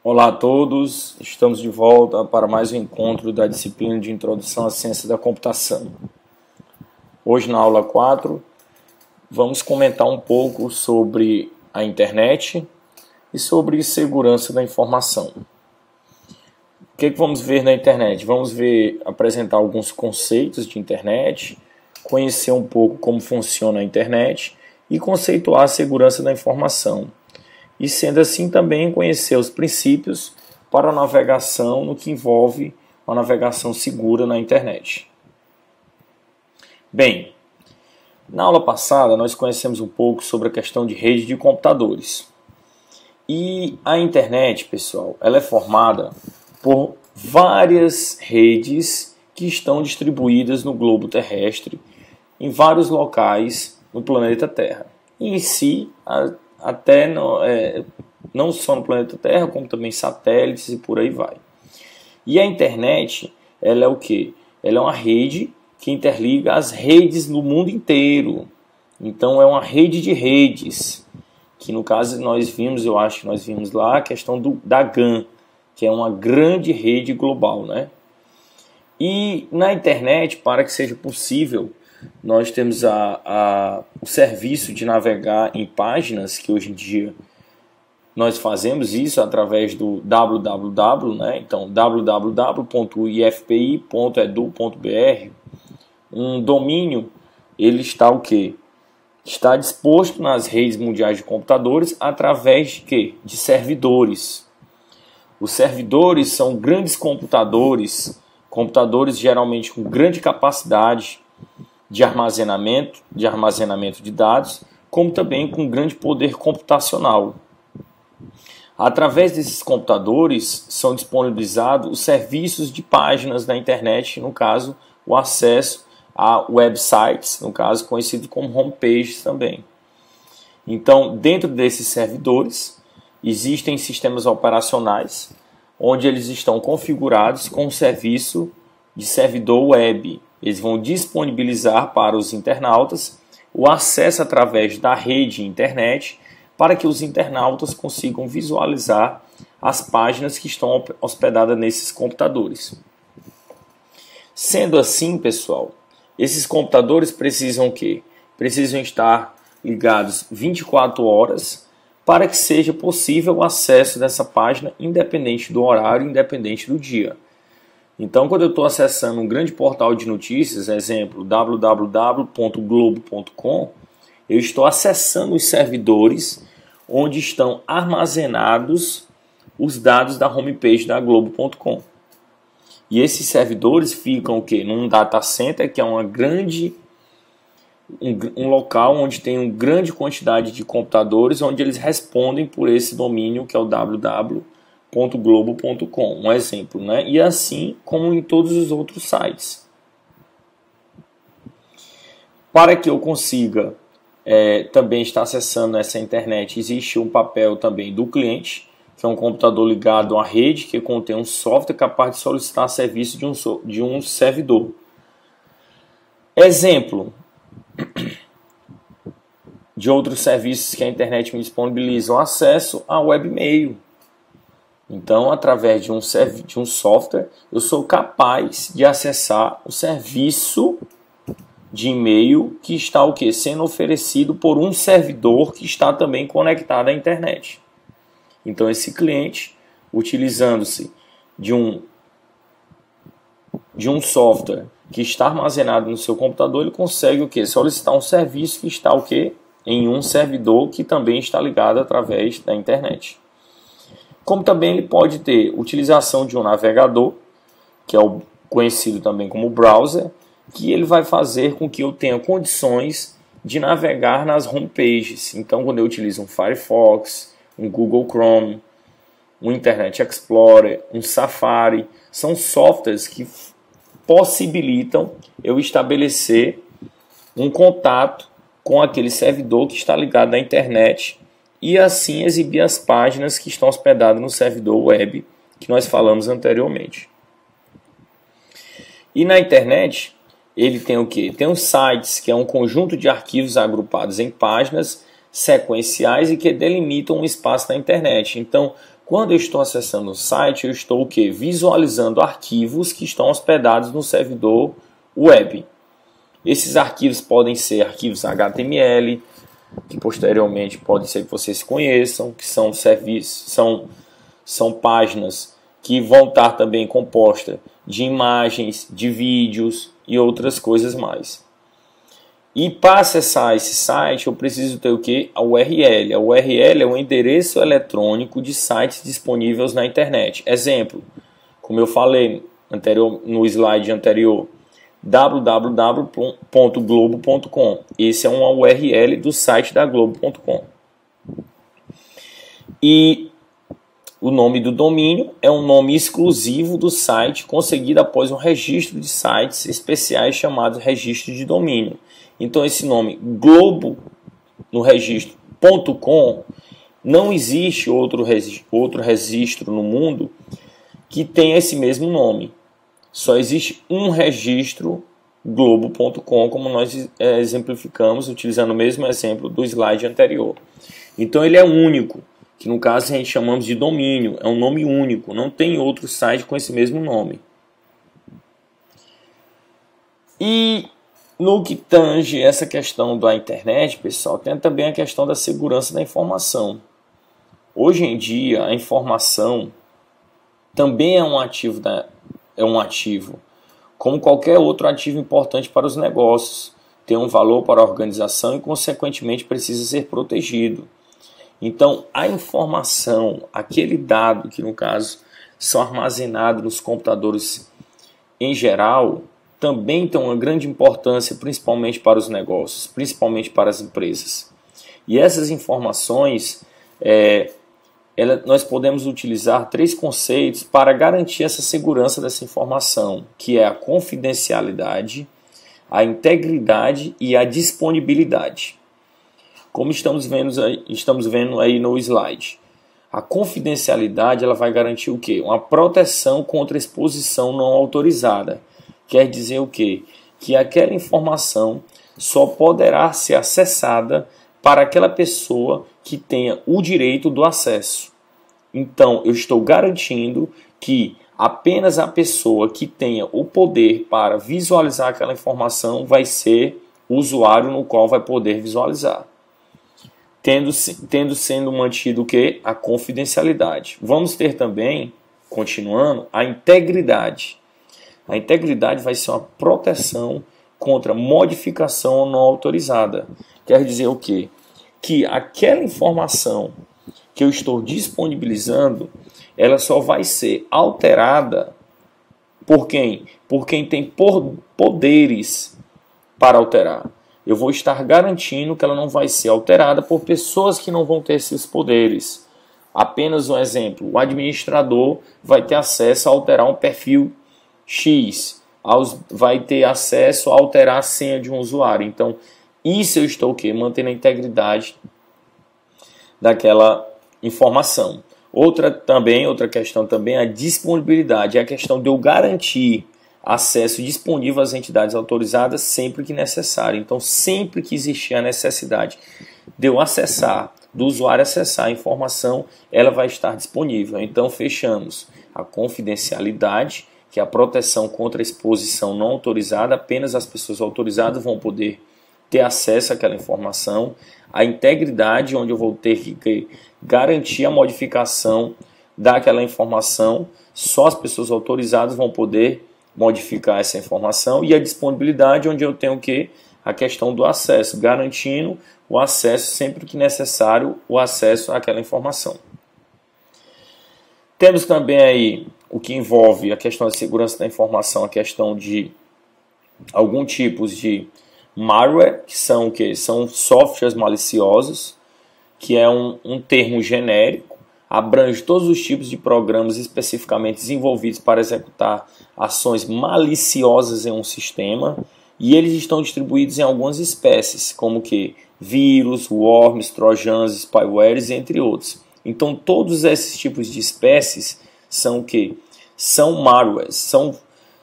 Olá a todos, estamos de volta para mais um encontro da disciplina de Introdução à Ciência da Computação. Hoje na aula 4 vamos comentar um pouco sobre a internet e sobre segurança da informação. O que vamos ver na internet? Vamos apresentar alguns conceitos de internet, conhecer um pouco como funciona a internet e conceituar a segurança da informação. E sendo assim também conhecer os princípios para a navegação no que envolve uma navegação segura na internet. Bem, na aula passada nós conhecemos um pouco sobre a questão de rede de computadores. E a internet, pessoal, ela é formada por várias redes que estão distribuídas no globo terrestre em vários locais no planeta Terra. E em si, até não só no planeta Terra, como também satélites e por aí vai. E a internet, ela é o quê? Ela é uma rede que interliga as redes no mundo inteiro. Então é uma rede de redes, que no caso eu acho que nós vimos lá a questão da GAN, que é uma grande rede global, né? E na internet, para que seja possível, nós temos o serviço de navegar em páginas, que hoje em dia nós fazemos isso através do www, né? Então, www.ifpi.edu.br, um domínio, ele está o quê? Está disposto nas redes mundiais de computadores através de quê? De servidores. Os servidores são grandes computadores geralmente com grande capacidade de armazenamento de dados, como também com grande poder computacional. Através desses computadores são disponibilizados os serviços de páginas na internet, no caso, o acesso a websites, no caso, conhecido como homepages também. Então, dentro desses servidores, existem sistemas operacionais, onde eles estão configurados com um serviço de servidor web. Eles vão disponibilizar para os internautas o acesso através da rede internet para que os internautas consigam visualizar as páginas que estão hospedadas nesses computadores. Sendo assim, pessoal, esses computadores precisam o quê? Precisam estar ligados 24 horas para que seja possível o acesso dessa página independente do horário, independente do dia. Então, quando eu estou acessando um grande portal de notícias, exemplo, www.globo.com, eu estou acessando os servidores onde estão armazenados os dados da homepage da Globo.com. E esses servidores ficam o quê? Num data center, que é um local onde tem uma grande quantidade de computadores, onde eles respondem por esse domínio que é o www.globo.com, um exemplo, né? E assim como em todos os outros sites. Para que eu consiga também estar acessando essa internet, existe um papel também do cliente, que é um computador ligado a uma rede que contém um software capaz de solicitar serviço de um servidor. Exemplo de outros serviços que a internet me disponibiliza, o acesso a webmail. Então, através de um software, eu sou capaz de acessar o serviço de e-mail que está o quê? Sendo oferecido por um servidor que está também conectado à internet. Então, esse cliente, utilizando-se de um software que está armazenado no seu computador, ele consegue o quê? Solicitar um serviço que está o quê? Em um servidor que também está ligado através da internet. Como também ele pode ter utilização de um navegador, que é o conhecido também como browser, que ele vai fazer com que eu tenha condições de navegar nas homepages. Então, quando eu utilizo um Firefox, um Google Chrome, um Internet Explorer, um Safari, são softwares que possibilitam eu estabelecer um contato com aquele servidor que está ligado à internet e assim exibir as páginas que estão hospedadas no servidor web que nós falamos anteriormente. E na internet, ele tem o quê? Tem os sites, que é um conjunto de arquivos agrupados em páginas sequenciais e que delimitam um espaço na internet. Então, Quando eu estou acessando o site, eu estou o quê? Visualizando arquivos que estão hospedados no servidor web. Esses arquivos podem ser arquivos HTML, que posteriormente pode ser que vocês conheçam, que são serviços, são páginas que vão estar também compostas de imagens, de vídeos e outras coisas mais. E para acessar esse site, eu preciso ter o que? A URL. A URL é o endereço eletrônico de sites disponíveis na internet. Exemplo, como eu falei no slide anterior, www.globo.com. Esse é uma URL do site da Globo.com. E o nome do domínio é um nome exclusivo do site conseguido após um registro de sites especiais chamado registro de domínio. Então esse nome Globo no registro.com, não existe outro registro no mundo que tenha esse mesmo nome. Só existe um registro Globo.com, como nós exemplificamos utilizando o mesmo exemplo do slide anterior. Então ele é único, que no caso a gente chamamos de domínio, é um nome único, não tem outro site com esse mesmo nome. E no que tange essa questão da internet, pessoal, tem também a questão da segurança da informação. Hoje em dia, a informação também é um ativo, como qualquer outro ativo importante para os negócios. Tem um valor para a organização e, consequentemente, precisa ser protegido. Então, a informação, aquele dado que, no caso, são armazenados nos computadores em geral, também tem uma grande importância, principalmente para os negócios, principalmente para as empresas. E essas informações, nós podemos utilizar 3 conceitos para garantir essa segurança dessa informação, que é a confidencialidade, a integridade e a disponibilidade. Como estamos vendo aí no slide. A confidencialidade ela vai garantir o quê? Uma proteção contra exposição não autorizada. Quer dizer o quê? Que aquela informação só poderá ser acessada para aquela pessoa que tenha o direito do acesso. Então, eu estou garantindo que apenas a pessoa que tenha o poder para visualizar aquela informação vai ser o usuário no qual vai poder visualizar. Tendo sendo mantido o quê? A confidencialidade. Vamos ter também, continuando, a integridade. A integridade vai ser uma proteção contra modificação não autorizada. Quer dizer o quê? Que aquela informação que eu estou disponibilizando, ela só vai ser alterada por quem? Por quem tem poderes para alterar. Eu vou estar garantindo que ela não vai ser alterada por pessoas que não vão ter esses poderes. Apenas um exemplo, o administrador vai ter acesso a alterar um perfil X, vai ter acesso a alterar a senha de um usuário. Então, isso eu estou o quê? Mantendo a integridade daquela informação. Outra questão também é a disponibilidade, é a questão de eu garantir acesso disponível às entidades autorizadas sempre que necessário. Então, sempre que existir a necessidade de eu acessar, do usuário acessar a informação, ela vai estar disponível. Então, fechamos a confidencialidade, que é a proteção contra a exposição não autorizada, apenas as pessoas autorizadas vão poder ter acesso àquela informação. A integridade, onde eu vou ter que garantir a modificação daquela informação, só as pessoas autorizadas vão poder modificar essa informação. E a disponibilidade, onde eu tenho a questão do acesso, garantindo o acesso sempre que necessário, o acesso àquela informação. Temos também aí o que envolve a questão de segurança da informação, a questão de alguns tipos de malware, que são o quê? São softwares maliciosos, que é um termo genérico, abrange todos os tipos de programas especificamente desenvolvidos para executar ações maliciosas em um sistema, e eles estão distribuídos em algumas espécies, como que vírus, worms, trojans, spywares, entre outros. Então todos esses tipos de espécies são o quê? São malwares,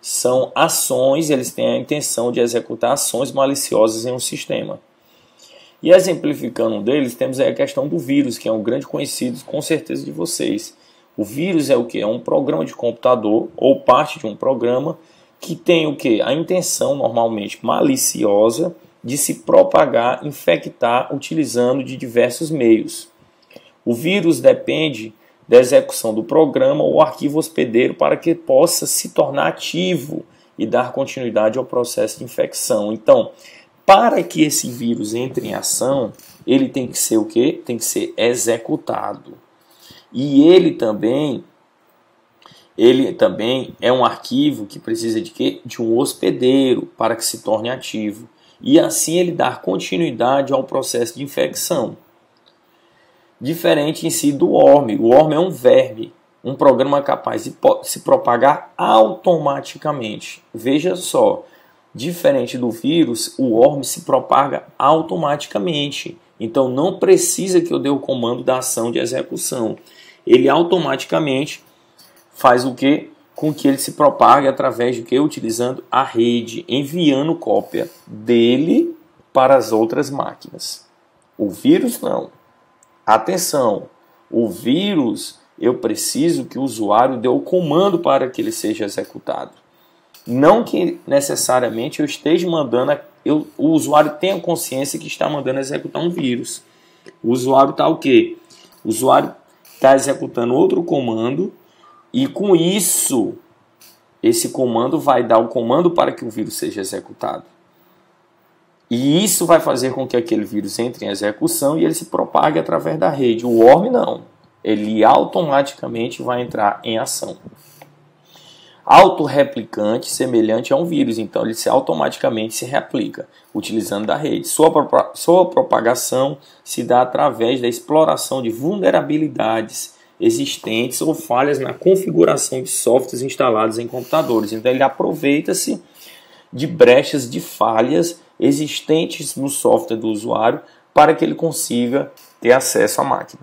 são ações, eles têm a intenção de executar ações maliciosas em um sistema. E exemplificando um deles, temos aí a questão do vírus, que é um grande conhecido com certeza de vocês. O vírus é o que? É um programa de computador ou parte de um programa que tem o que? A intenção normalmente maliciosa de se propagar, infectar utilizando de diversos meios. O vírus depende da execução do programa ou arquivo hospedeiro para que possa se tornar ativo e dar continuidade ao processo de infecção. Então, para que esse vírus entre em ação, ele tem que ser o quê? Tem que ser executado. E ele também é um arquivo que precisa de quê? De um hospedeiro para que se torne ativo. E assim ele dar continuidade ao processo de infecção. Diferente em si do worm. O worm é um verme, um programa capaz de se propagar automaticamente. Veja só, diferente do vírus, o worm se propaga automaticamente. Então não precisa que eu dê o comando da ação de execução. Ele automaticamente faz o quê? Com que ele se propague através de quê? Utilizando a rede, enviando cópia dele para as outras máquinas. O vírus não. Atenção, o vírus eu preciso que o usuário dê o comando para que ele seja executado. Não que necessariamente eu esteja mandando, o usuário tenha consciência que está mandando executar um vírus. O usuário está o quê? O usuário está executando outro comando e com isso, esse comando vai dar o comando para que o vírus seja executado. E isso vai fazer com que aquele vírus entre em execução e ele se propague através da rede. O worm não. Ele automaticamente vai entrar em ação. Autorreplicante semelhante a um vírus. Então ele automaticamente se replica utilizando da rede. Sua propagação se dá através da exploração de vulnerabilidades existentes ou falhas na configuração de softwares instalados em computadores. Então ele aproveita-se de brechas, de falhas existentes no software do usuário para que ele consiga ter acesso à máquina.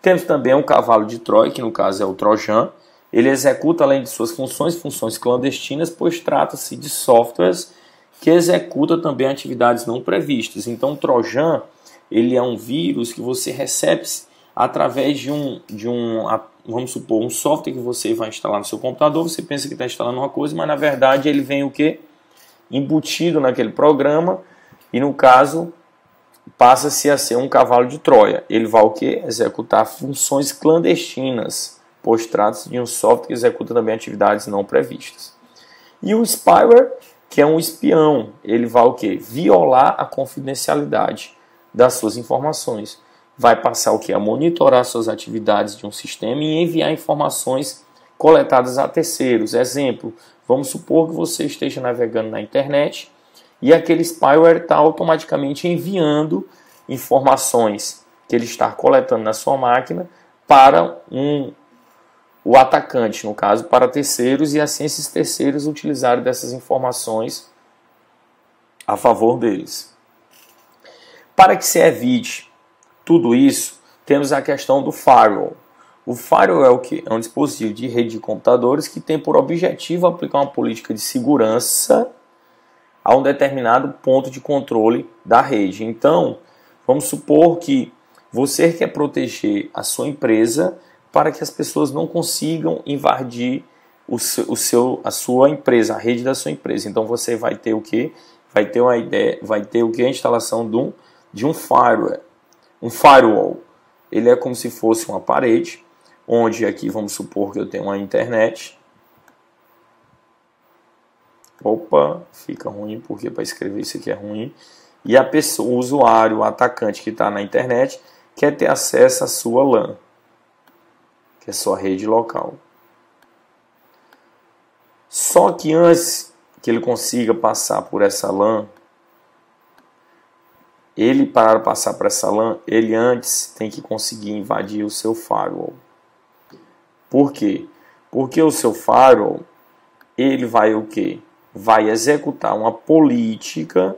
Temos também um cavalo de Troia, que no caso é o Trojan. Ele executa, além de suas funções clandestinas, pois trata-se de softwares que executa também atividades não previstas. Então o Trojan ele é um vírus que você recebe através de vamos supor, um software que você vai instalar no seu computador. Você pensa que está instalando uma coisa, mas na verdade ele vem o quê? Embutido naquele programa e no caso passa-se a ser um cavalo de Troia. Ele vai o quê? Executar funções clandestinas, pois trata-se de um software que executa também atividades não previstas. E o spyware, que é um espião, ele vai o quê? Violar a confidencialidade das suas informações. Vai passar o quê? A monitorar suas atividades de um sistema e enviar informações coletadas a terceiros. Exemplo, vamos supor que você esteja navegando na internet e aquele spyware está automaticamente enviando informações que ele está coletando na sua máquina para o atacante, no caso, para terceiros, e assim esses terceiros utilizarem dessas informações a favor deles. Para que se evite tudo isso, temos a questão do firewall. O firewall é o que? É um dispositivo de rede de computadores que tem por objetivo aplicar uma política de segurança a um determinado ponto de controle da rede. Então, vamos supor que você quer proteger a sua empresa para que as pessoas não consigam invadir a sua empresa, a rede da sua empresa. Então você vai ter o quê? Vai ter a instalação de um firewall. Um firewall, ele é como se fosse uma parede, onde aqui vamos supor que eu tenho uma internet. Opa, fica ruim porque para escrever isso aqui é ruim. E a pessoa, o usuário, o atacante que está na internet, quer ter acesso à sua LAN, que é sua rede local. Só que antes que ele consiga passar por essa LAN, para passar por essa LAN, ele antes tem que conseguir invadir o seu firewall. Por quê? Porque o seu firewall, ele vai o quê? Vai executar uma política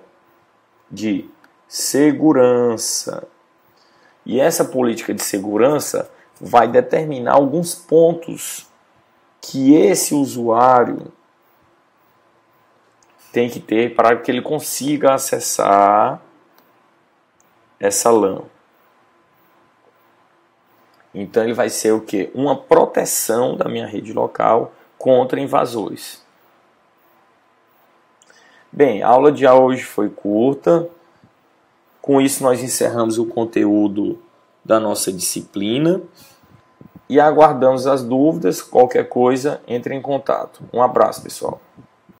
de segurança. E essa política de segurança vai determinar alguns pontos que esse usuário tem que ter para que ele consiga acessar essa LAN. Então ele vai ser o quê? Uma proteção da minha rede local contra invasores. Bem, a aula de hoje foi curta. Com isso nós encerramos o conteúdo da nossa disciplina e aguardamos as dúvidas. Qualquer coisa, entre em contato. Um abraço, pessoal.